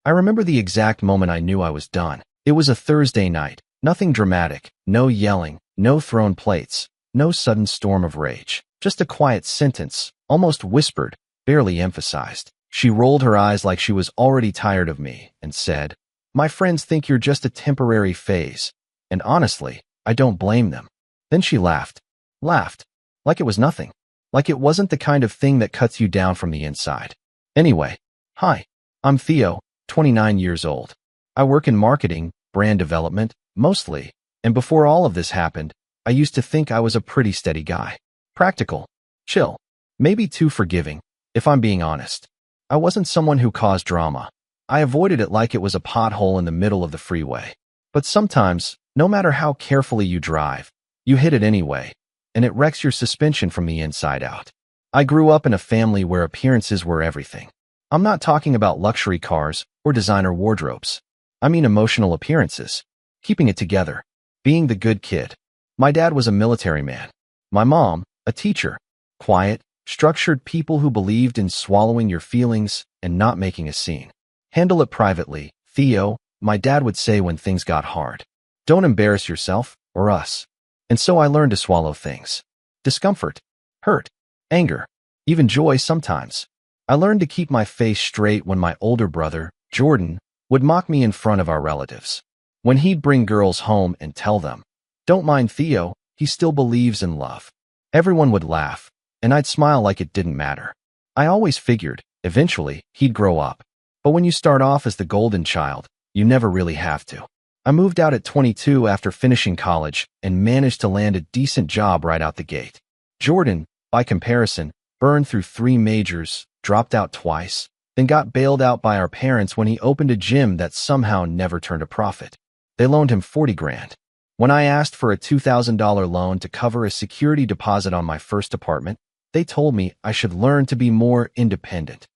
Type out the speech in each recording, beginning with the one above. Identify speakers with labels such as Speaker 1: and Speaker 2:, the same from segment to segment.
Speaker 1: I remember the exact moment I knew I was done. It was a Thursday night. Nothing dramatic, no yelling, no thrown plates, no sudden storm of rage. Just a quiet sentence, almost whispered, barely emphasized. She rolled her eyes like she was already tired of me and said, "My friends think you're just a temporary phase." And honestly, I don't blame them. Then she laughed. Laughed. Like it was nothing. Like it wasn't the kind of thing that cuts you down from the inside. Anyway, hi. I'm Theo, 29 years old. I work in marketing, brand development, mostly, and before all of this happened, I used to think I was a pretty steady guy. Practical. Chill. Maybe too forgiving, if I'm being honest. I wasn't someone who caused drama. I avoided it like it was a pothole in the middle of the freeway. But sometimes, no matter how carefully you drive, you hit it anyway, and it wrecks your suspension from the inside out. I grew up in a family where appearances were everything. I'm not talking about luxury cars or designer wardrobes. I mean emotional appearances. Keeping it together. Being the good kid. My dad was a military man. My mom, a teacher. Quiet, structured people who believed in swallowing your feelings and not making a scene. Handle it privately, Theo, my dad would say when things got hard. Don't embarrass yourself or us. And so I learned to swallow things. Discomfort, hurt, anger, even joy sometimes. I learned to keep my face straight when my older brother, Jordan, would mock me in front of our relatives. When he'd bring girls home and tell them, "Don't mind Theo, he still believes in love." Everyone would laugh, and I'd smile like it didn't matter. I always figured, eventually, he'd grow up. But when you start off as the golden child, you never really have to. I moved out at 22 after finishing college and managed to land a decent job right out the gate. Jordan, by comparison, burned through 3 majors, dropped out twice, then got bailed out by our parents when he opened a gym that somehow never turned a profit. They loaned him 40 grand. When I asked for a $2,000 loan to cover a security deposit on my first apartment, they told me I should learn to be more independent.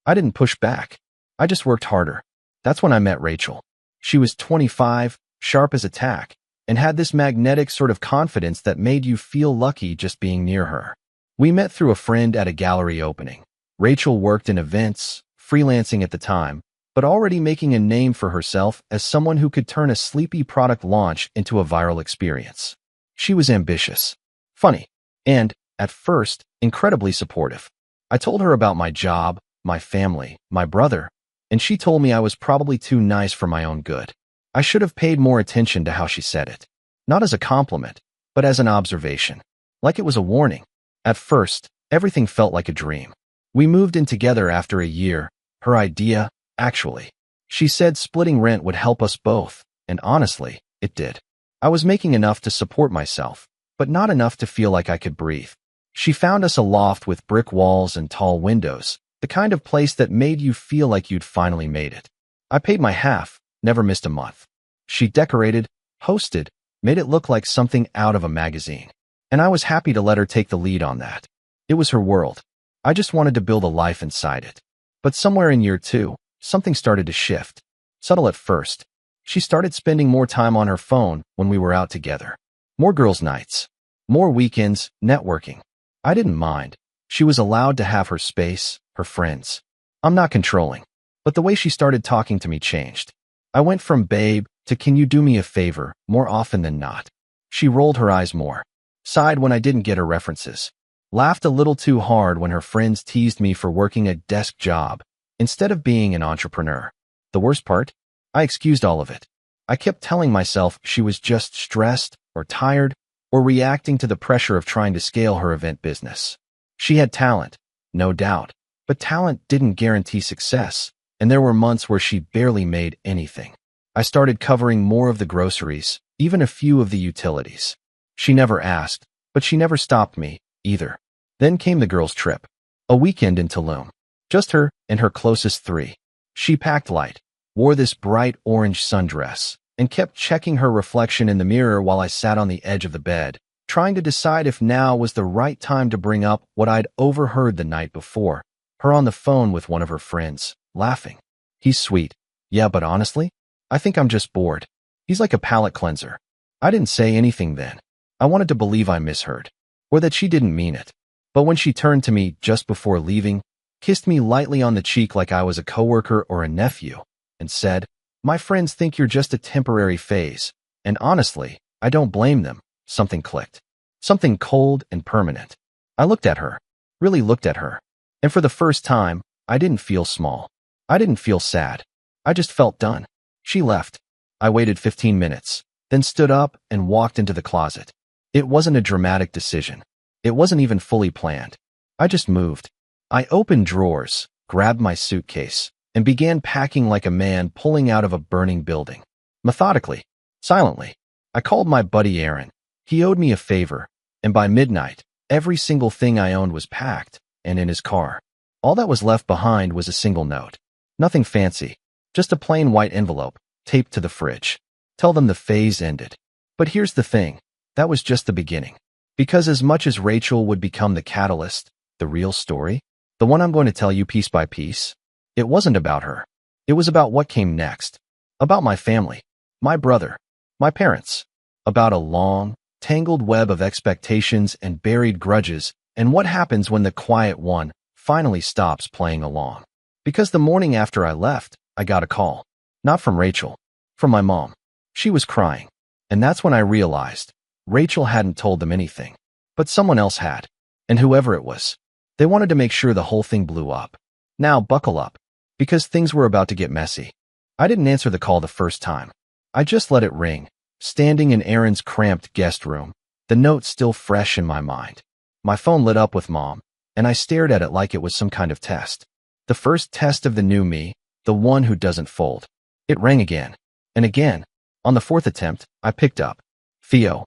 Speaker 1: I didn't push back. I just worked harder. That's when I met Rachel. She was 25, sharp as a tack, and had this magnetic sort of confidence that made you feel lucky just being near her. We met through a friend at a gallery opening. Rachel worked in events, freelancing at the time, but already making a name for herself as someone who could turn a sleepy product launch into a viral experience. She was ambitious, funny, and, at first, incredibly supportive. I told her about my job, my family, my brother, and she told me I was probably too nice for my own good. I should have paid more attention to how she said it. Not as a compliment, but as an observation. Like it was a warning. At first, everything felt like a dream. We moved in together after a year, her idea, actually. She said splitting rent would help us both, and honestly, it did. I was making enough to support myself, but not enough to feel like I could breathe. She found us a loft with brick walls and tall windows, the kind of place that made you feel like you'd finally made it. I paid my half, never missed a month. She decorated, hosted, made it look like something out of a magazine. And I was happy to let her take the lead on that. It was her world. I just wanted to build a life inside it. But somewhere in year 2, something started to shift. Subtle at first. She started spending more time on her phone when we were out together. More girls' nights. More weekends, networking. I didn't mind. She was allowed to have her space, her friends. I'm not controlling. But the way she started talking to me changed. I went from babe to can you do me a favor more often than not. She rolled her eyes more. Sighed when I didn't get her references. Laughed a little too hard when her friends teased me for working a desk job instead of being an entrepreneur. The worst part? I excused all of it. I kept telling myself she was just stressed or tired or reacting to the pressure of trying to scale her event business. She had talent, no doubt, but talent didn't guarantee success, and there were months where she barely made anything. I started covering more of the groceries, even a few of the utilities. She never asked, but she never stopped me, either. Then came the girls' trip. A weekend in Tulum. Just her and her closest 3. She packed light, wore this bright orange sundress, and kept checking her reflection in the mirror while I sat on the edge of the bed, trying to decide if now was the right time to bring up what I'd overheard the night before. Her on the phone with one of her friends, laughing. He's sweet. Yeah, but honestly, I think I'm just bored. He's like a palate cleanser. I didn't say anything then. I wanted to believe I misheard, or that she didn't mean it. But when she turned to me just before leaving, kissed me lightly on the cheek like I was a coworker or a nephew, and said, "My friends think you're just a temporary phase. And honestly, I don't blame them." Something clicked. Something cold and permanent. I looked at her, really looked at her. And for the first time, I didn't feel small. I didn't feel sad. I just felt done. She left. I waited 15 minutes, then stood up and walked into the closet. It wasn't a dramatic decision. It wasn't even fully planned. I just moved. I opened drawers, grabbed my suitcase, and began packing like a man pulling out of a burning building. Methodically, silently. I called my buddy Aaron. He owed me a favor, and by midnight, every single thing I owned was packed and in his car. All that was left behind was a single note. Nothing fancy, just a plain white envelope, taped to the fridge. Tell them the phase ended. But here's the thing, that was just the beginning. Because as much as Rachel would become the catalyst, the real story, the one I'm going to tell you piece by piece, it wasn't about her. It was about what came next. About my family, my brother, my parents. About a long, tangled web of expectations and buried grudges, and what happens when the quiet one finally stops playing along. Because the morning after I left, I got a call. Not from Rachel, from my mom. She was crying. And that's when I realized Rachel hadn't told them anything. But someone else had. And whoever it was, they wanted to make sure the whole thing blew up. Now buckle up, because things were about to get messy. I didn't answer the call the first time. I just let it ring, standing in Aaron's cramped guest room, the note still fresh in my mind. My phone lit up with Mom, and I stared at it like it was some kind of test. The first test of the new me, the one who doesn't fold. It rang again, and again. On the fourth attempt, I picked up. "Theo."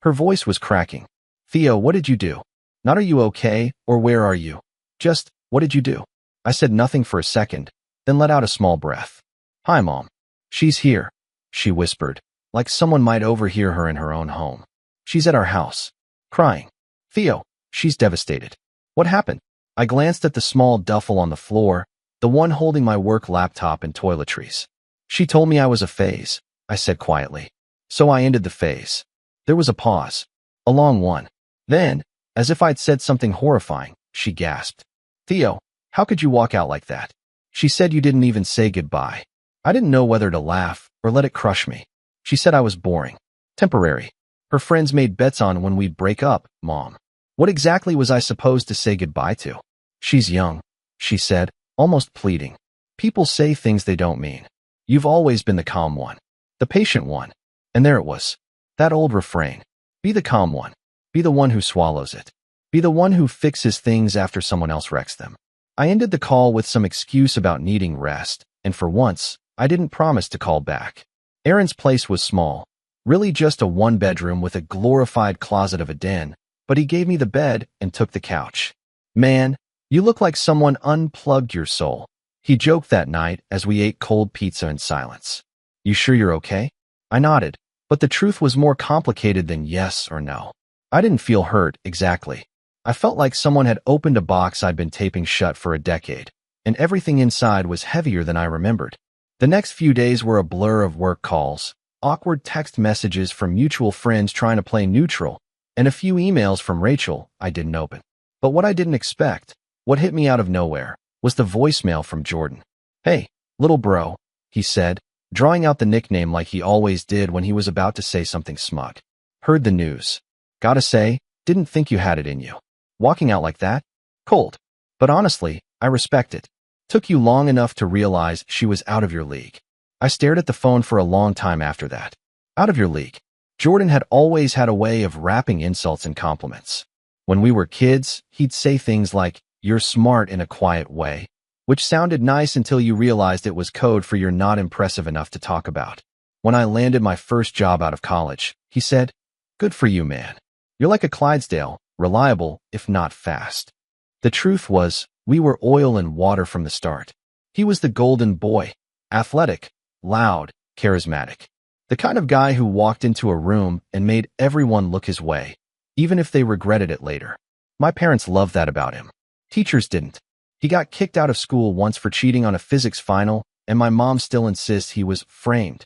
Speaker 1: Her voice was cracking. "Theo, what did you do? Not are you okay, or where are you? Just, what did you do?" I said nothing for a second, then let out a small breath. "Hi, Mom." "She's here," she whispered, like someone might overhear her in her own home. "She's at our house, crying." "Theo." "She's devastated." "What happened?" I glanced at the small duffel on the floor, the one holding my work laptop and toiletries. "She told me I was a phase," I said quietly. "So I ended the phase." There was a pause, a long one. Then, as if I'd said something horrifying, she gasped. "Theo, how could you walk out like that?" She said you didn't even say goodbye. I didn't know whether to laugh or let it crush me. She said I was boring, temporary. Her friends made bets on when we'd break up, Mom. What exactly was I supposed to say goodbye to? "She's young," she said, almost pleading. "People say things they don't mean. You've always been the calm one, the patient one." And there it was, that old refrain. Be the calm one. Be the one who swallows it. Be the one who fixes things after someone else wrecks them. I ended the call with some excuse about needing rest, and for once, I didn't promise to call back. Aaron's place was small, really just a one-bedroom with a glorified closet of a den, but he gave me the bed and took the couch. "Man, you look like someone unplugged your soul," he joked that night as we ate cold pizza in silence. "You sure you're okay?" I nodded, but the truth was more complicated than yes or no. I didn't feel hurt, exactly. I felt like someone had opened a box I'd been taping shut for a decade, and everything inside was heavier than I remembered. The next few days were a blur of work calls, awkward text messages from mutual friends trying to play neutral, and a few emails from Rachel I didn't open. But what I didn't expect, what hit me out of nowhere, was the voicemail from Jordan. "Hey, little bro," he said, drawing out the nickname like he always did when he was about to say something smug. "Heard the news. Gotta say, didn't think you had it in you. Walking out like that? Cold. But honestly, I respect it. Took you long enough to realize she was out of your league." I stared at the phone for a long time after that. Out of your league. Jordan had always had a way of wrapping insults in compliments. When we were kids, he'd say things like, "You're smart," in a quiet way, which sounded nice until you realized it was code for "you're not impressive enough to talk about." When I landed my first job out of college, he said, "Good for you, man. You're like a Clydesdale, reliable, if not fast." The truth was, we were oil and water from the start. He was the golden boy, athletic, loud, charismatic. The kind of guy who walked into a room and made everyone look his way, even if they regretted it later. My parents loved that about him. Teachers didn't. He got kicked out of school once for cheating on a physics final, and my mom still insists he was framed.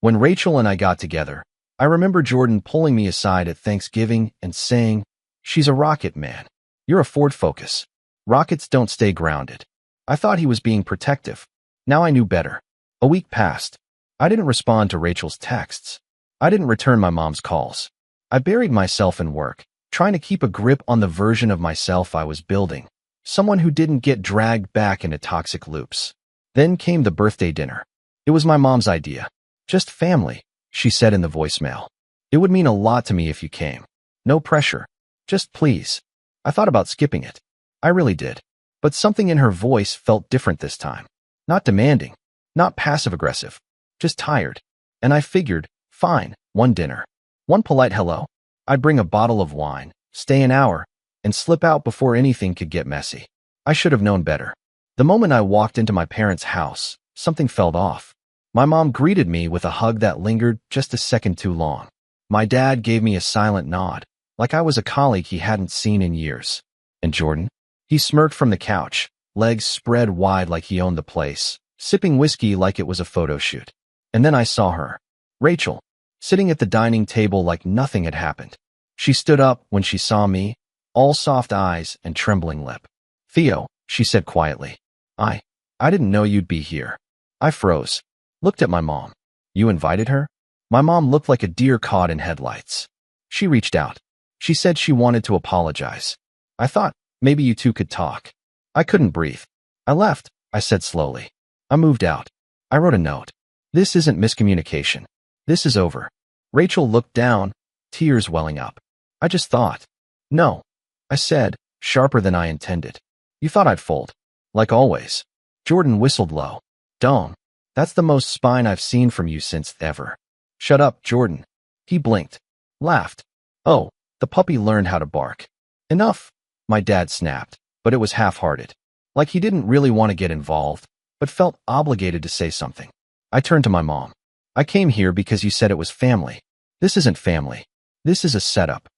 Speaker 1: When Rachel and I got together, I remember Jordan pulling me aside at Thanksgiving and saying, "She's a rocket, man. You're a Ford Focus. Rockets don't stay grounded." I thought he was being protective. Now I knew better. A week passed. I didn't respond to Rachel's texts. I didn't return my mom's calls. I buried myself in work, trying to keep a grip on the version of myself I was building, someone who didn't get dragged back into toxic loops. Then came the birthday dinner. It was my mom's idea. Just family, she said in the voicemail. It would mean a lot to me if you came. No pressure. Just please. I thought about skipping it. I really did. But something in her voice felt different this time. Not demanding. Not passive-aggressive. Just tired. And I figured, fine, one dinner. One polite hello. I'd bring a bottle of wine, stay an hour, and slip out before anything could get messy. I should have known better. The moment I walked into my parents' house, something felt off. My mom greeted me with a hug that lingered just a second too long. My dad gave me a silent nod, like I was a colleague he hadn't seen in years. And Jordan? He smirked from the couch, legs spread wide like he owned the place, sipping whiskey like it was a photo shoot. And then I saw her, Rachel, sitting at the dining table like nothing had happened. She stood up when she saw me, all soft eyes and trembling lip. Theo, she said quietly. I didn't know you'd be here. I froze. Looked at my mom. You invited her? My mom looked like a deer caught in headlights. She reached out. She said she wanted to apologize. I thought, maybe you two could talk. I couldn't breathe. I left, I said slowly. I moved out. I wrote a note. This isn't miscommunication. This is over. Rachel looked down, tears welling up. I just thought. No, I said, sharper than I intended. You thought I'd fold. Like always. Jordan whistled low. Don't. That's the most spine I've seen from you since ever. Shut up, Jordan. He blinked. Laughed. Oh, the puppy learned how to bark. Enough. My dad snapped, but it was half-hearted. Like he didn't really want to get involved, but felt obligated to say something. I turned to my mom. I came here because you said it was family. This isn't family. This is a setup.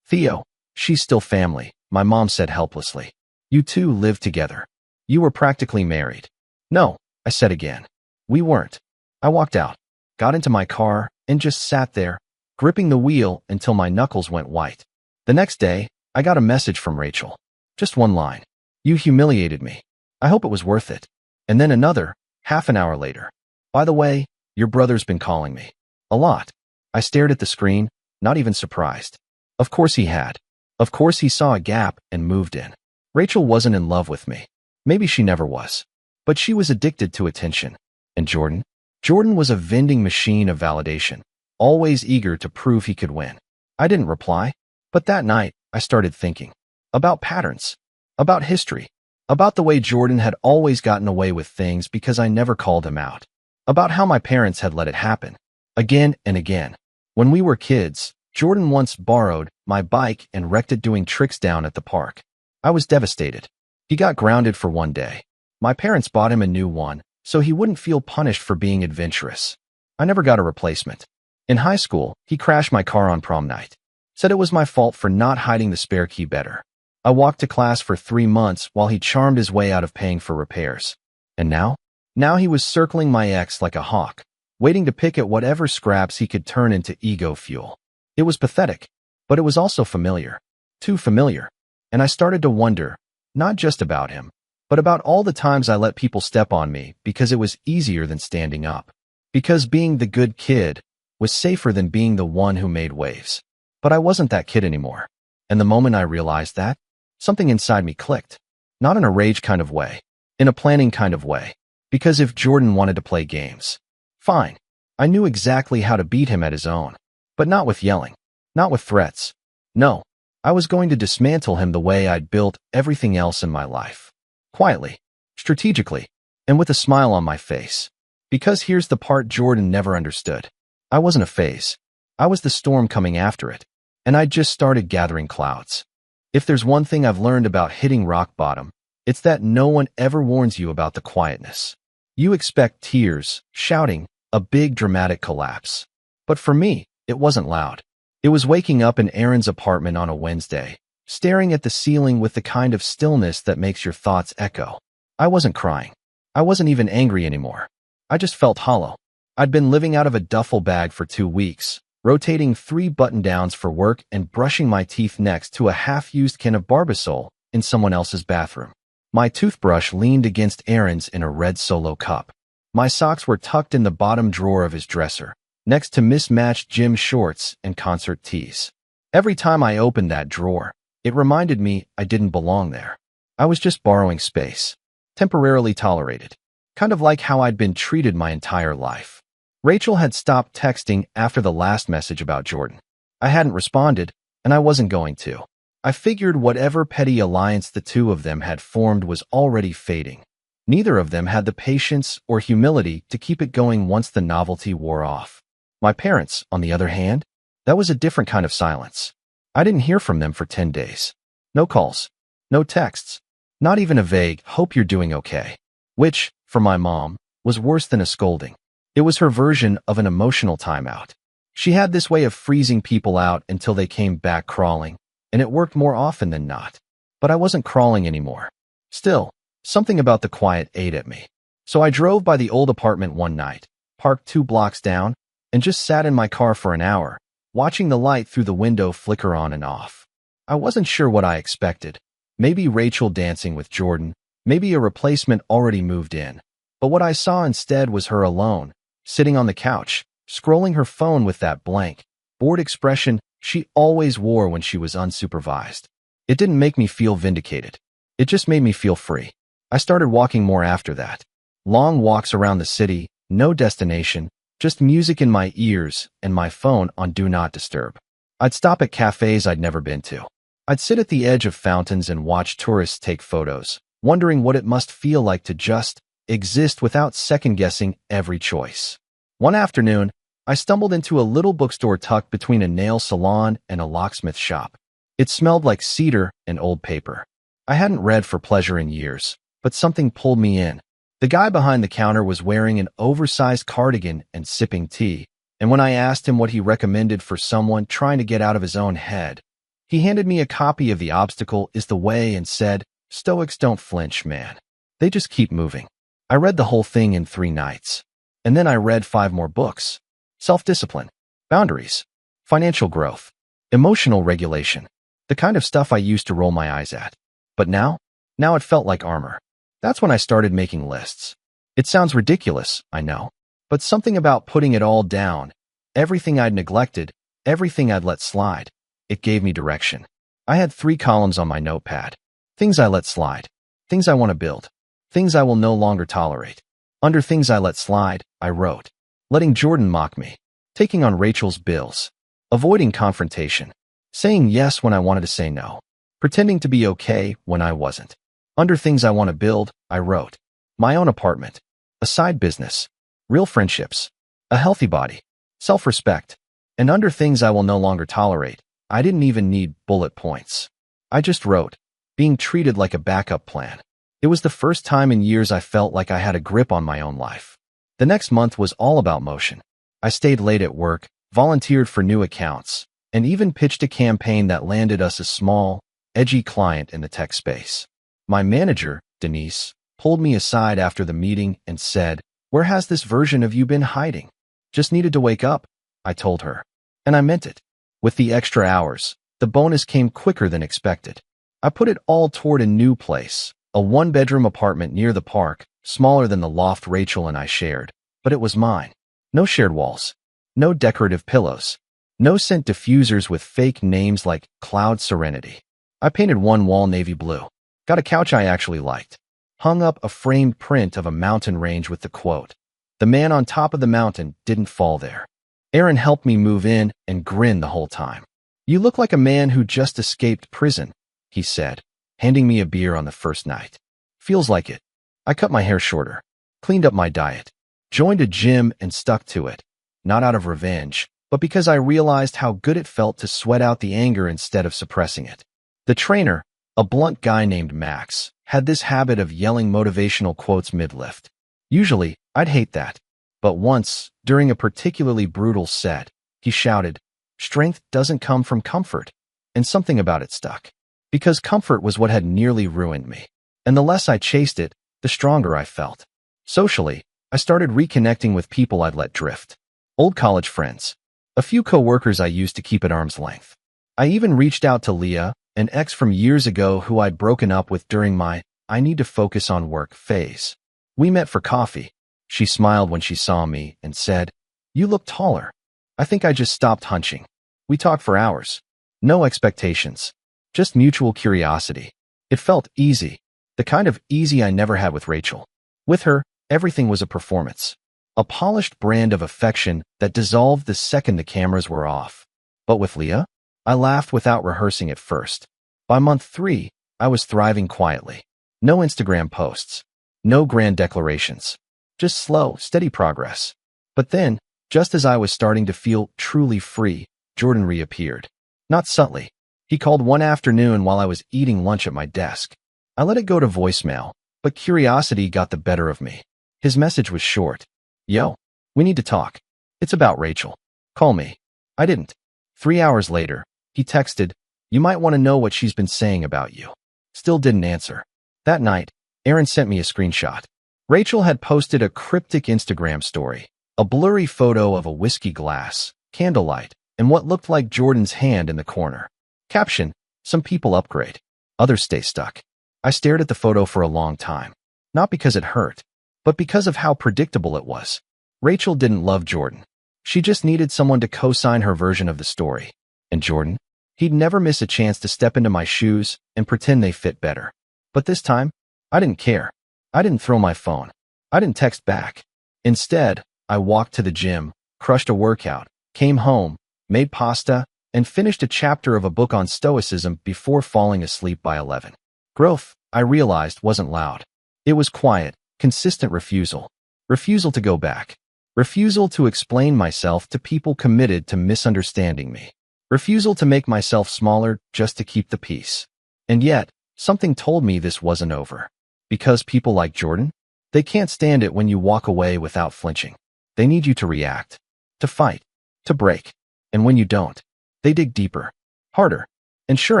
Speaker 1: Theo, she's still family, my mom said helplessly. You two lived together. You were practically married. No, I said again. We weren't. I walked out, got into my car, and just sat there, gripping the wheel until my knuckles went white. The next day, I got a message from Rachel. Just one line. You humiliated me. I hope it was worth it. And then another, half an hour later. By the way, your brother's been calling me. A lot. I stared at the screen, not even surprised. Of course he had. Of course he saw a gap and moved in. Rachel wasn't in love with me. Maybe she never was. But she was addicted to attention. And Jordan? Jordan was a vending machine of validation, always eager to prove he could win. I didn't reply, but that night, I started thinking. About patterns. About history. About the way Jordan had always gotten away with things because I never called him out. About how my parents had let it happen. Again and again. When we were kids, Jordan once borrowed my bike and wrecked it doing tricks down at the park. I was devastated. He got grounded for one day. My parents bought him a new one, so he wouldn't feel punished for being adventurous. I never got a replacement. In high school, he crashed my car on prom night. Said it was my fault for not hiding the spare key better. I walked to class for 3 months while he charmed his way out of paying for repairs. And now? Now he was circling my ex like a hawk, waiting to pick at whatever scraps he could turn into ego fuel. It was pathetic, but it was also familiar. Too familiar. And I started to wonder, not just about him, but about all the times I let people step on me because it was easier than standing up. Because being the good kid was safer than being the one who made waves. But I wasn't that kid anymore. And the moment I realized that, something inside me clicked. Not in a rage kind of way, in a planning kind of way. Because if Jordan wanted to play games, fine. I knew exactly how to beat him at his own. But not with yelling. Not with threats. No, I was going to dismantle him the way I'd built everything else in my life. Quietly, strategically, and with a smile on my face. Because here's the part Jordan never understood. I wasn't a phase. I was the storm coming after it. And I'd just started gathering clouds. If there's one thing I've learned about hitting rock bottom, it's that no one ever warns you about the quietness. You expect tears, shouting, a big dramatic collapse. But for me, it wasn't loud. It was waking up in Aaron's apartment on a Wednesday, staring at the ceiling with the kind of stillness that makes your thoughts echo. I wasn't crying. I wasn't even angry anymore. I just felt hollow. I'd been living out of a duffel bag for 2 weeks, rotating 3 button-downs for work and brushing my teeth next to a half-used can of Barbasol in someone else's bathroom. My toothbrush leaned against Aaron's in a red Solo cup. My socks were tucked in the bottom drawer of his dresser, next to mismatched gym shorts and concert tees. Every time I opened that drawer, it reminded me I didn't belong there. I was just borrowing space, temporarily tolerated, kind of like how I'd been treated my entire life. Rachel had stopped texting after the last message about Jordan. I hadn't responded, and I wasn't going to. I figured whatever petty alliance the two of them had formed was already fading. Neither of them had the patience or humility to keep it going once the novelty wore off. My parents, on the other hand, that was a different kind of silence. I didn't hear from them for 10 days. No calls, no texts, not even a vague, "hope you're doing okay," which, for my mom, was worse than a scolding. It was her version of an emotional timeout. She had this way of freezing people out until they came back crawling, and it worked more often than not. But I wasn't crawling anymore. Still, something about the quiet ate at me. So I drove by the old apartment one night, parked 2 blocks down, and just sat in my car for an hour, watching the light through the window flicker on and off. I wasn't sure what I expected. Maybe Rachel dancing with Jordan, maybe a replacement already moved in. But what I saw instead was her alone, sitting on the couch, scrolling her phone with that blank, bored expression she always wore when she was unsupervised. It didn't make me feel vindicated. It just made me feel free. I started walking more after that. Long walks around the city, no destination, just music in my ears and my phone on Do Not Disturb. I'd stop at cafes I'd never been to. I'd sit at the edge of fountains and watch tourists take photos, wondering what it must feel like to just exist without second-guessing every choice. One afternoon, I stumbled into a little bookstore tucked between a nail salon and a locksmith shop. It smelled like cedar and old paper. I hadn't read for pleasure in years, but something pulled me in. The guy behind the counter was wearing an oversized cardigan and sipping tea, and when I asked him what he recommended for someone trying to get out of his own head, he handed me a copy of The Obstacle is the Way and said, "Stoics don't flinch, man. They just keep moving." I read the whole thing in 3 nights. And then I read 5 more books. Self-discipline, boundaries, financial growth, emotional regulation, the kind of stuff I used to roll my eyes at. But now it felt like armor. That's when I started making lists. It sounds ridiculous, I know, but something about putting it all down, everything I'd neglected, everything I'd let slide, it gave me direction. I had 3 columns on my notepad. Things I let slide, things I want to build, things I will no longer tolerate. Under things I let slide, I wrote, letting Jordan mock me, taking on Rachel's bills, avoiding confrontation, saying yes when I wanted to say no, pretending to be okay when I wasn't. Under things I want to build, I wrote, my own apartment, a side business, real friendships, a healthy body, self-respect. And under things I will no longer tolerate, I didn't even need bullet points. I just wrote, being treated like a backup plan. It was the first time in years I felt like I had a grip on my own life. The next month was all about motion. I stayed late at work, volunteered for new accounts, and even pitched a campaign that landed us a small, edgy client in the tech space. My manager, Denise, pulled me aside after the meeting and said, "Where has this version of you been hiding?" "Just needed to wake up," I told her. And I meant it. With the extra hours, the bonus came quicker than expected. I put it all toward a new place, a 1-bedroom apartment near the park, smaller than the loft Rachel and I shared, but it was mine. No shared walls, no decorative pillows, no scent diffusers with fake names like Cloud Serenity. I painted one wall navy blue, got a couch I actually liked, hung up a framed print of a mountain range with the quote, "The man on top of the mountain didn't fall there." Aaron helped me move in and grinned the whole time. "You look like a man who just escaped prison," he said, handing me a beer on the first night. "Feels like it." I cut my hair shorter, cleaned up my diet, joined a gym and stuck to it, not out of revenge, but because I realized how good it felt to sweat out the anger instead of suppressing it. The trainer, a blunt guy named Max, had this habit of yelling motivational quotes mid-lift. Usually, I'd hate that. But once, during a particularly brutal set, he shouted, "Strength doesn't come from comfort," and something about it stuck. Because comfort was what had nearly ruined me. And the less I chased it, the stronger I felt. Socially, I started reconnecting with people I'd let drift. Old college friends. A few coworkers I used to keep at arm's length. I even reached out to Leah, an ex from years ago who I'd broken up with during my "I need to focus on work" phase. We met for coffee, She smiled when she saw me and said, "You look taller." I think I just stopped hunching. We talked for hours. No expectations. Just mutual curiosity. It felt easy. The kind of easy I never had with Rachel. With her, everything was a performance. A polished brand of affection that dissolved the second the cameras were off. But with Leah, I laughed without rehearsing at first. By month 3, I was thriving quietly. No Instagram posts. No grand declarations. Just slow, steady progress. But then, just as I was starting to feel truly free, Jordan reappeared. Not subtly. He called one afternoon while I was eating lunch at my desk. I let it go to voicemail, but curiosity got the better of me. His message was short. "Yo, we need to talk. It's about Rachel. Call me." I didn't. 3 hours later, he texted, "You might want to know what she's been saying about you." Still didn't answer. That night, Aaron sent me a screenshot. Rachel had posted a cryptic Instagram story, a blurry photo of a whiskey glass, candlelight, and what looked like Jordan's hand in the corner. Caption, "Some people upgrade. Others stay stuck." I stared at the photo for a long time. Not because it hurt, but because of how predictable it was. Rachel didn't love Jordan. She just needed someone to co-sign her version of the story. And Jordan? He'd never miss a chance to step into my shoes and pretend they fit better. But this time, I didn't care. I didn't throw my phone. I didn't text back. Instead, I walked to the gym, crushed a workout, came home, made pasta, and finished a chapter of a book on stoicism before falling asleep by 11. Growth, I realized, wasn't loud. It was quiet, consistent refusal. Refusal to go back. Refusal to explain myself to people committed to misunderstanding me. Refusal to make myself smaller just to keep the peace. And yet, something told me this wasn't over. Because people like Jordan, they can't stand it when you walk away without flinching. They need you to react, to fight, to break. And when you don't, they dig deeper, harder. And sure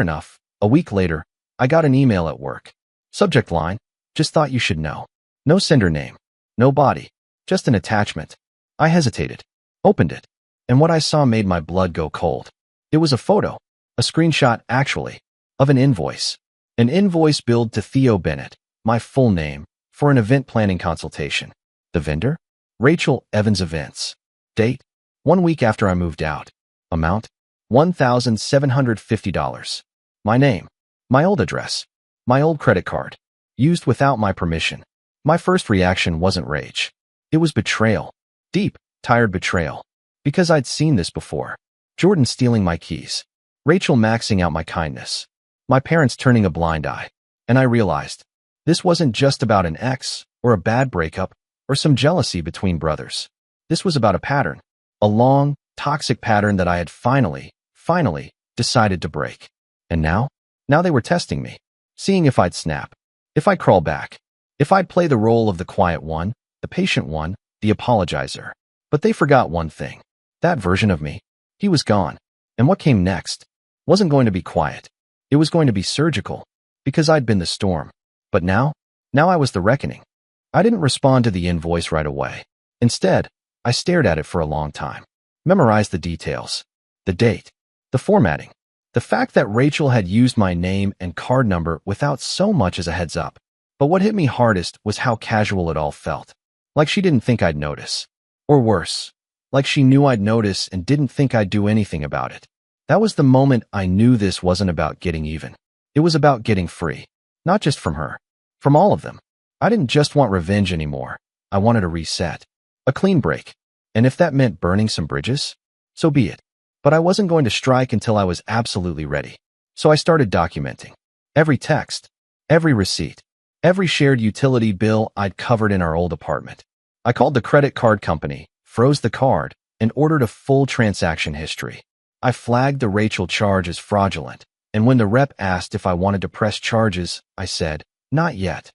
Speaker 1: enough, a week later, I got an email at work. Subject line, "Just thought you should know." No sender name, no body, just an attachment. I hesitated, opened it, and what I saw made my blood go cold. It was a photo, a screenshot actually, of an invoice. An invoice billed to Theo Bennett, my full name, for an event planning consultation. The vendor? Rachel Evans Events. Date? 1 week after I moved out. Amount? $1,750. My name. My old address. My old credit card. Used without my permission. My first reaction wasn't rage. It was betrayal. Deep, tired betrayal. Because I'd seen this before. Jordan stealing my keys. Rachel maxing out my kindness. My parents turning a blind eye. And I realized, this wasn't just about an ex, or a bad breakup, or some jealousy between brothers. This was about a pattern. A long, toxic pattern that I had finally decided to break. And now they were testing me. Seeing if I'd snap. If I'd crawl back. If I'd play the role of the quiet one, the patient one, the apologizer. But they forgot one thing. That version of me. He was gone. And what came next wasn't going to be quiet. It was going to be surgical. Because I'd been the storm. But now I was the reckoning. I didn't respond to the invoice right away. Instead, I stared at it for a long time. Memorized the details. The date. The formatting. The fact that Rachel had used my name and card number without so much as a heads up. But what hit me hardest was how casual it all felt. Like she didn't think I'd notice. Or worse, like she knew I'd notice and didn't think I'd do anything about it. That was the moment I knew this wasn't about getting even. It was about getting free. Not just from her. From all of them. I didn't just want revenge anymore. I wanted a reset. A clean break. And if that meant burning some bridges, so be it. But I wasn't going to strike until I was absolutely ready. So I started documenting. Every text. Every receipt. Every shared utility bill I'd covered in our old apartment. I called the credit card company, froze the card, and ordered a full transaction history. I flagged the Rachel charge as fraudulent, and when the rep asked if I wanted to press charges, I said, not yet.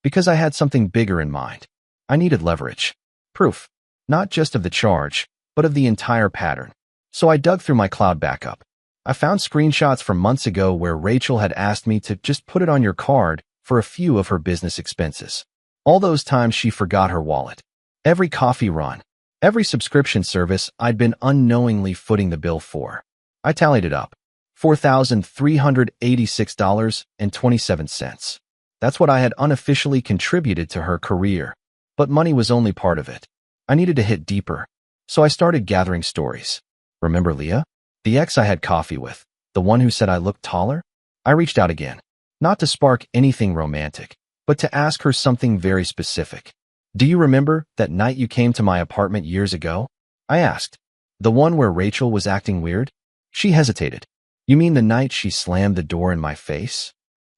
Speaker 1: Because I had something bigger in mind. I needed leverage. Proof. Not just of the charge, but of the entire pattern. So I dug through my cloud backup. I found screenshots from months ago where Rachel had asked me to just put it on your card for a few of her business expenses. All those times she forgot her wallet. Every coffee run. Every subscription service I'd been unknowingly footing the bill for. I tallied it up. $4,386.27. That's what I had unofficially contributed to her career. But money was only part of it. I needed to hit deeper. So I started gathering stories. Remember Leah? The ex I had coffee with, the one who said I looked taller? I reached out again, not to spark anything romantic, but to ask her something very specific. Do you remember that night you came to my apartment years ago? I asked. The one where Rachel was acting weird? She hesitated. You mean the night she slammed the door in my face?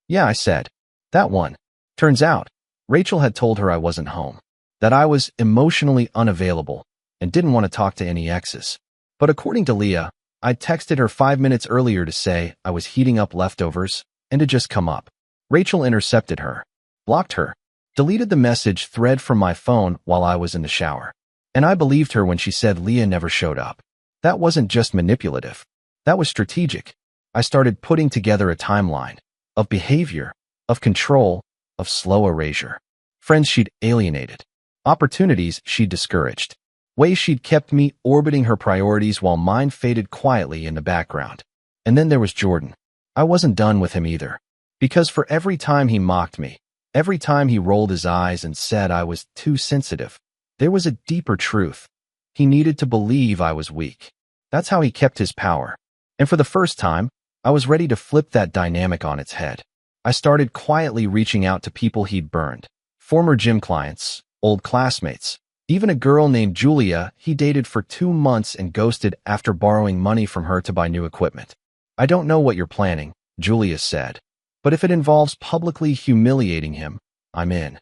Speaker 1: Yeah, I said. That one. Turns out, Rachel had told her I wasn't home, that I was emotionally unavailable and didn't want to talk to any exes. But according to Leah, I'd texted her 5 minutes earlier to say I was heating up leftovers and to just come up. Rachel intercepted her, blocked her, deleted the message thread from my phone while I was in the shower. And I believed her when she said Leah never showed up. That wasn't just manipulative. That was strategic. I started putting together a timeline of behavior, of control, of slow erasure. Friends she'd alienated. Opportunities she'd discouraged. Ways she'd kept me orbiting her priorities while mine faded quietly in the background. And then there was Jordan. I wasn't done with him either. Because for every time he mocked me, every time he rolled his eyes and said I was too sensitive, there was a deeper truth. He needed to believe I was weak. That's how he kept his power. And for the first time, I was ready to flip that dynamic on its head. I started quietly reaching out to people he'd burned. Former gym clients, old classmates, even a girl named Julia he dated for 2 months and ghosted after borrowing money from her to buy new equipment. I don't know what you're planning, Julia said, but if it involves publicly humiliating him, I'm in.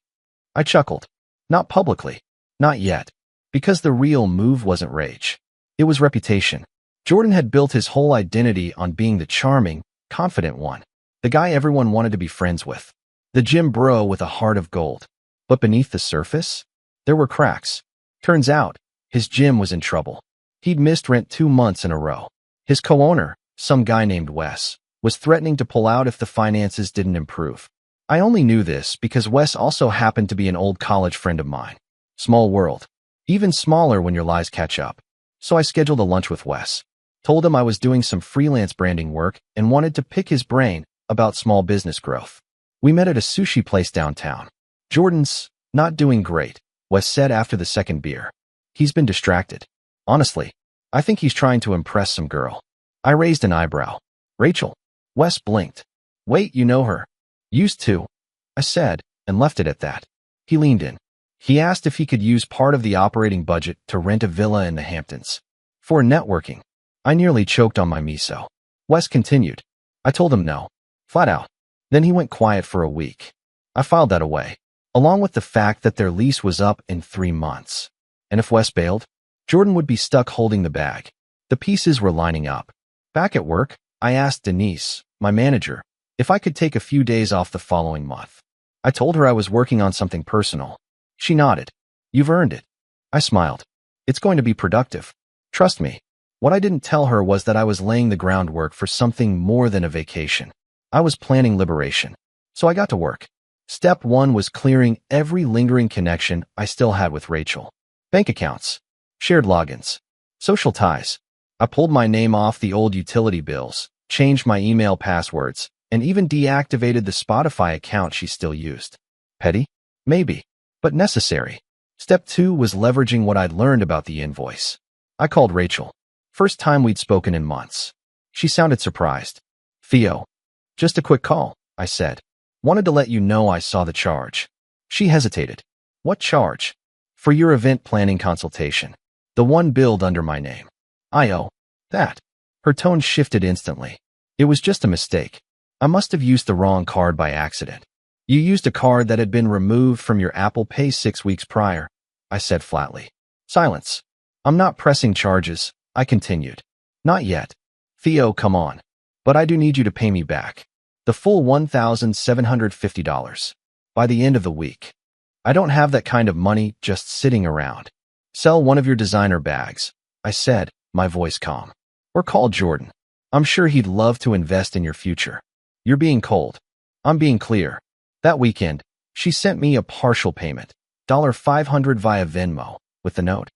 Speaker 1: I chuckled. Not publicly. Not yet. Because the real move wasn't rage. It was reputation. Jordan had built his whole identity on being the charming, confident one. The guy everyone wanted to be friends with. The gym bro with a heart of gold. But beneath the surface, there were cracks. Turns out, his gym was in trouble. He'd missed rent 2 months in a row. His co-owner, some guy named Wes, was threatening to pull out if the finances didn't improve. I only knew this because Wes also happened to be an old college friend of mine. Small world. Even smaller when your lies catch up. So I scheduled a lunch with Wes. Told him I was doing some freelance branding work and wanted to pick his brain about small business growth. We met at a sushi place downtown. Jordan's not doing great, Wes said after the second beer. He's been distracted. Honestly, I think he's trying to impress some girl. I raised an eyebrow. Rachel. Wes blinked. Wait, you know her. Used to, I said, and left it at that. He leaned in. He asked if he could use part of the operating budget to rent a villa in the Hamptons. For networking. I nearly choked on my miso. Wes continued. I told him no. Flat out. Then he went quiet for a week. I filed that away, along with the fact that their lease was up in 3 months. And if Wes bailed, Jordan would be stuck holding the bag. The pieces were lining up. Back at work, I asked Denise, my manager, if I could take a few days off the following month. I told her I was working on something personal. She nodded. You've earned it. I smiled. It's going to be productive. Trust me. What I didn't tell her was that I was laying the groundwork for something more than a vacation. I was planning liberation. So I got to work. Step 1 was clearing every lingering connection I still had with Rachel. Bank accounts. Shared logins. Social ties. I pulled my name off the old utility bills, changed my email passwords, and even deactivated the Spotify account she still used. Petty? Maybe. But necessary. Step 2 was leveraging what I'd learned about the invoice. I called Rachel. First time we'd spoken in months. She sounded surprised. Theo. Just a quick call, I said. Wanted to let you know I saw the charge. She hesitated. What charge? For your event planning consultation. The one billed under my name. I owe that. Her tone shifted instantly. It was just a mistake. I must have used the wrong card by accident. You used a card that had been removed from your Apple Pay 6 weeks prior, I said flatly. Silence. I'm not pressing charges, I continued. Not yet. Theo, come on. But I do need you to pay me back. The full $1,750. By the end of the week. I don't have that kind of money just sitting around. Sell one of your designer bags, I said, my voice calm. Or call Jordan. I'm sure he'd love to invest in your future. You're being cold. I'm being clear. That weekend, she sent me a partial payment, $500 via Venmo, with the note.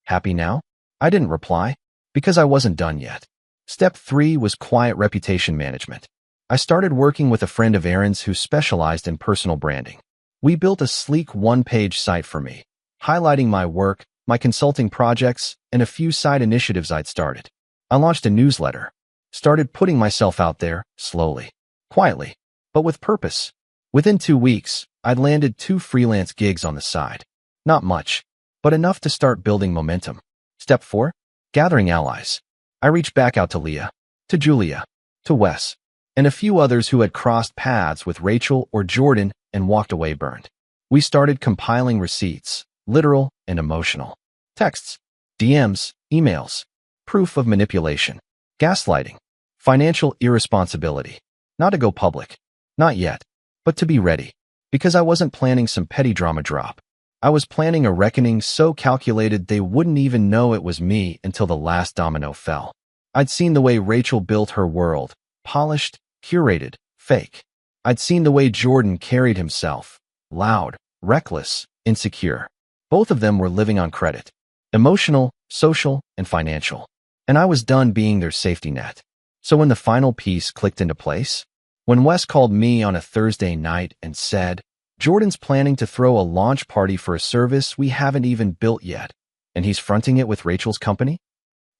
Speaker 1: Happy now? I didn't reply, because I wasn't done yet. Step 3 was quiet reputation management. I started working with a friend of Aaron's who specialized in personal branding. We built a sleek one-page site for me, highlighting my work, my consulting projects, and a few side initiatives I'd started. I launched a newsletter, started putting myself out there, slowly, quietly, but with purpose. Within 2 weeks, I'd landed 2 freelance gigs on the side. Not much, but enough to start building momentum. Step 4. Gathering allies. I reached back out to Leah, to Julia, to Wes, and a few others who had crossed paths with Rachel or Jordan and walked away burned. We started compiling receipts, literal and emotional. Texts, DMs, emails, proof of manipulation, gaslighting, financial irresponsibility. Not to go public. Not yet, but to be ready. Because I wasn't planning some petty drama drop. I was planning a reckoning so calculated they wouldn't even know it was me until the last domino fell. I'd seen the way Rachel built her world, polished, curated, fake. I'd seen the way Jordan carried himself, loud, reckless, insecure. Both of them were living on credit. Emotional, social, and financial. And I was done being their safety net. So when the final piece clicked into place, when Wes called me on a Thursday night and said, "Jordan's planning to throw a launch party for a service we haven't even built yet, and he's fronting it with Rachel's company,"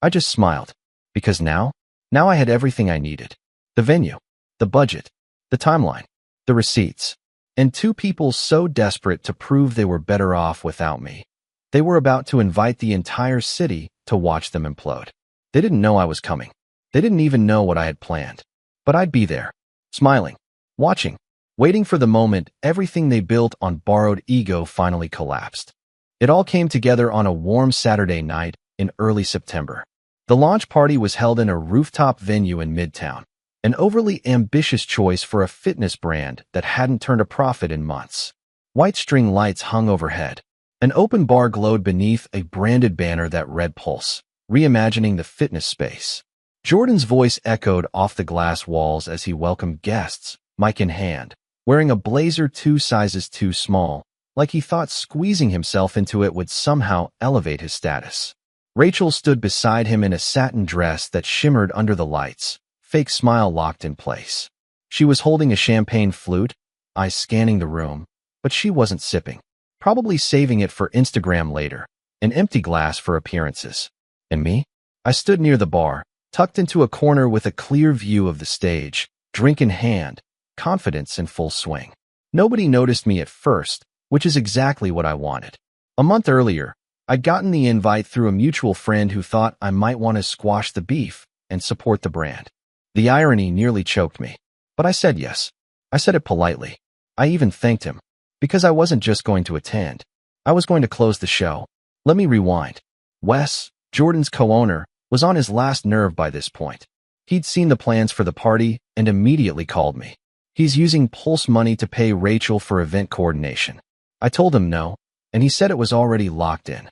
Speaker 1: I just smiled. Because now I had everything I needed. The venue, the budget, the timeline, the receipts, and 2 people so desperate to prove they were better off without me. They were about to invite the entire city to watch them implode. They didn't know I was coming. They didn't even know what I had planned. But I'd be there, smiling, watching, waiting for the moment everything they built on borrowed ego finally collapsed. It all came together on a warm Saturday night in early September. The launch party was held in a rooftop venue in Midtown, an overly ambitious choice for a fitness brand that hadn't turned a profit in months. White string lights hung overhead. An open bar glowed beneath a branded banner that read Pulse, reimagining the fitness space. Jordan's voice echoed off the glass walls as he welcomed guests, mic in hand, wearing a blazer 2 sizes too small, like he thought squeezing himself into it would somehow elevate his status. Rachel stood beside him in a satin dress that shimmered under the lights, fake smile locked in place. She was holding a champagne flute, eyes scanning the room, but she wasn't sipping, probably saving it for Instagram later, an empty glass for appearances. And me? I stood near the bar, tucked into a corner with a clear view of the stage, drink in hand, confidence in full swing. Nobody noticed me at first, which is exactly what I wanted. A month earlier, I'd gotten the invite through a mutual friend who thought I might want to squash the beef and support the brand. The irony nearly choked me. But I said yes. I said it politely. I even thanked him. Because I wasn't just going to attend. I was going to close the show. Let me rewind. Wes, Jordan's co-owner, was on his last nerve by this point. He'd seen the plans for the party and immediately called me. He's using Pulse money to pay Rachel for event coordination. I told him no, and he said it was already locked in.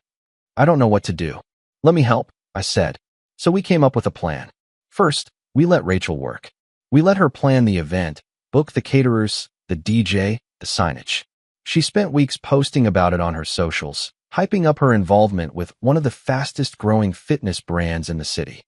Speaker 1: I don't know what to do. Let me help, I said. So we came up with a plan. First, we let Rachel work. We let her plan the event, book the caterers, the DJ, the signage. She spent weeks posting about it on her socials, hyping up her involvement with one of the fastest growing fitness brands in the city.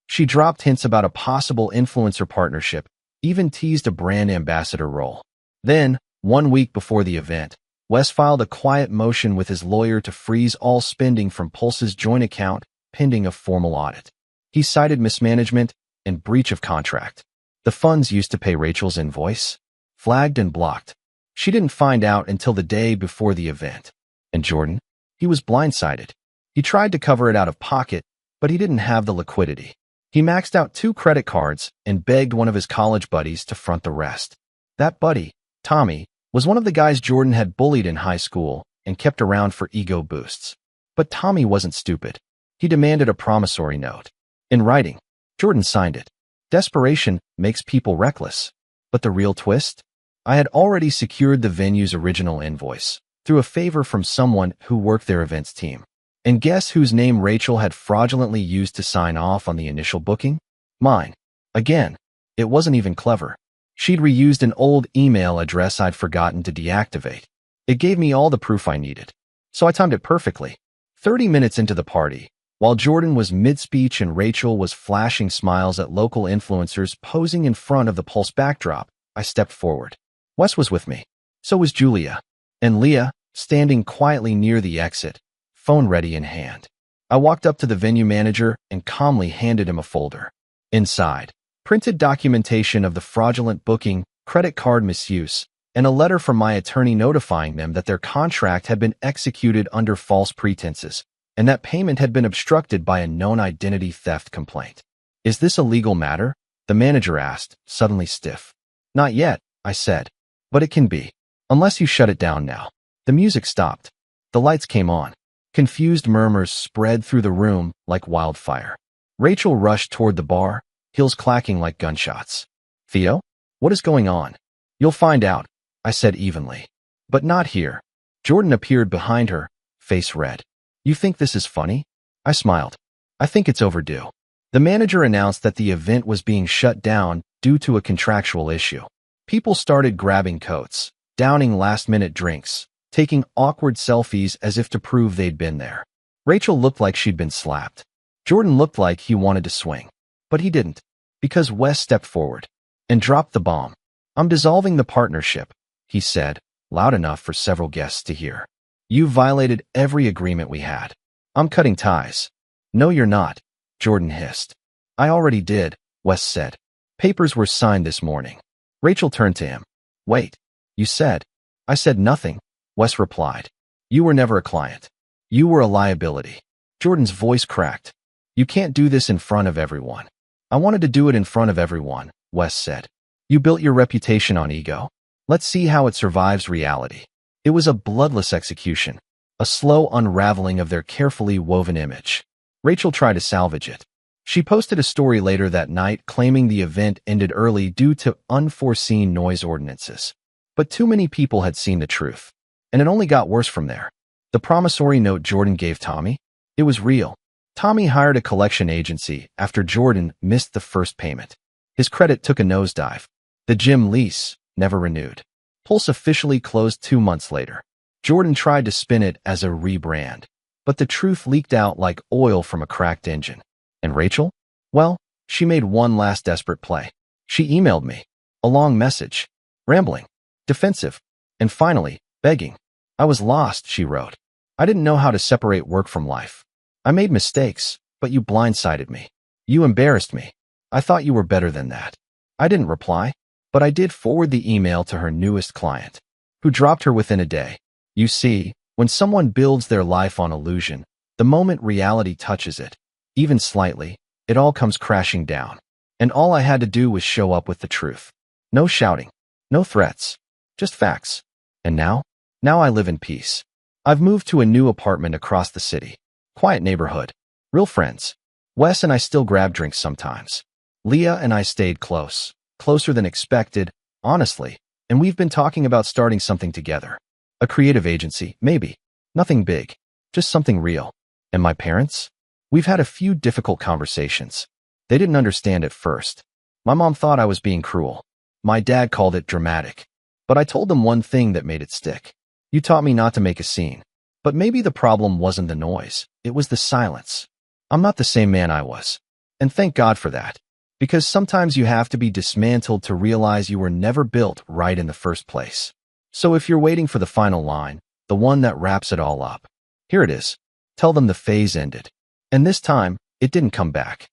Speaker 1: She dropped hints about a possible influencer partnership, even teased a brand ambassador role. Then, 1 week before the event, Wes filed a quiet motion with his lawyer to freeze all spending from Pulse's joint account, pending a formal audit. He cited mismanagement and breach of contract. The funds used to pay Rachel's invoice, flagged and blocked. She didn't find out until the day before the event. And Jordan? He was blindsided. He tried to cover it out of pocket, but he didn't have the liquidity. He maxed out 2 credit cards and begged one of his college buddies to front the rest. That buddy, Tommy, was one of the guys Jordan had bullied in high school and kept around for ego boosts. But Tommy wasn't stupid. He demanded a promissory note. In writing, Jordan signed it. Desperation makes people reckless. But the real twist? I had already secured the venue's original invoice through a favor from someone who worked their events team. And guess whose name Rachel had fraudulently used to sign off on the initial booking? Mine. Again, it wasn't even clever. She'd reused an old email address I'd forgotten to deactivate. It gave me all the proof I needed. So I timed it perfectly. 30 minutes into the party, while Jordan was mid-speech and Rachel was flashing smiles at local influencers posing in front of the Pulse backdrop, I stepped forward. Wes was with me. So was Julia. and Leah, standing quietly near the exit, phone ready in hand. I walked up to the venue manager and calmly handed him a folder. Inside, printed documentation of the fraudulent booking, credit card misuse, and a letter from my attorney notifying them that their contract had been executed under false pretenses, and that payment had been obstructed by a known identity theft complaint. Is this a legal matter? The manager asked, suddenly stiff. Not yet, I said. But it can be. Unless you shut it down now. The music stopped. The lights came on. Confused murmurs spread through the room like wildfire. Rachel rushed toward the bar, heels clacking like gunshots. Theo? What is going on? You'll find out, I said evenly. But not here. Jordan appeared behind her, face red. You think this is funny? I smiled. I think it's overdue. The manager announced that the event was being shut down due to a contractual issue. People started grabbing coats, downing last-minute drinks, taking awkward selfies as if to prove they'd been there. Rachel looked like she'd been slapped. Jordan looked like he wanted to swing. But he didn't, because Wes stepped forward and dropped the bomb. I'm dissolving the partnership, he said, loud enough for several guests to hear. You violated every agreement we had. I'm cutting ties. No, you're not, Jordan hissed. I already did, Wes said. Papers were signed this morning. Rachel turned to him. Wait, you said. I said nothing, Wes replied. You were never a client. You were a liability. Jordan's voice cracked. You can't do this in front of everyone. I wanted to do it in front of everyone, Wes said. You built your reputation on ego. Let's see how it survives reality. It was a bloodless execution, a slow unraveling of their carefully woven image. Rachel tried to salvage it. She posted a story later that night claiming the event ended early due to unforeseen noise ordinances. But too many people had seen the truth. And it only got worse from there. The promissory note Jordan gave Tommy? It was real. Tommy hired a collection agency after Jordan missed the first payment. His credit took a nosedive. The gym lease never renewed. Pulse officially closed 2 months later. Jordan tried to spin it as a rebrand, but the truth leaked out like oil from a cracked engine. And Rachel? Well, she made one last desperate play. She emailed me. A long message. Rambling. Defensive. And finally, begging. I was lost, she wrote. I didn't know how to separate work from life. I made mistakes, but you blindsided me. You embarrassed me. I thought you were better than that. I didn't reply, but I did forward the email to her newest client, who dropped her within a day. You see, when someone builds their life on illusion, the moment reality touches it, even slightly, it all comes crashing down. And all I had to do was show up with the truth. No shouting, no threats, just facts. And now I live in peace. I've moved to a new apartment across the city. Quiet neighborhood. Real friends. Wes and I still grab drinks sometimes. Leah and I stayed close. Closer than expected, honestly, and we've been talking about starting something together. A creative agency, maybe. Nothing big, just something real. And my parents? We've had a few difficult conversations. They didn't understand at first. My mom thought I was being cruel. My dad called it dramatic. But I told them one thing that made it stick. You taught me not to make a scene. But maybe the problem wasn't the noise, it was the silence. I'm not the same man I was. And thank God for that. Because sometimes you have to be dismantled to realize you were never built right in the first place. So if you're waiting for the final line, the one that wraps it all up, here it is. Tell them the phase ended. And this time, it didn't come back.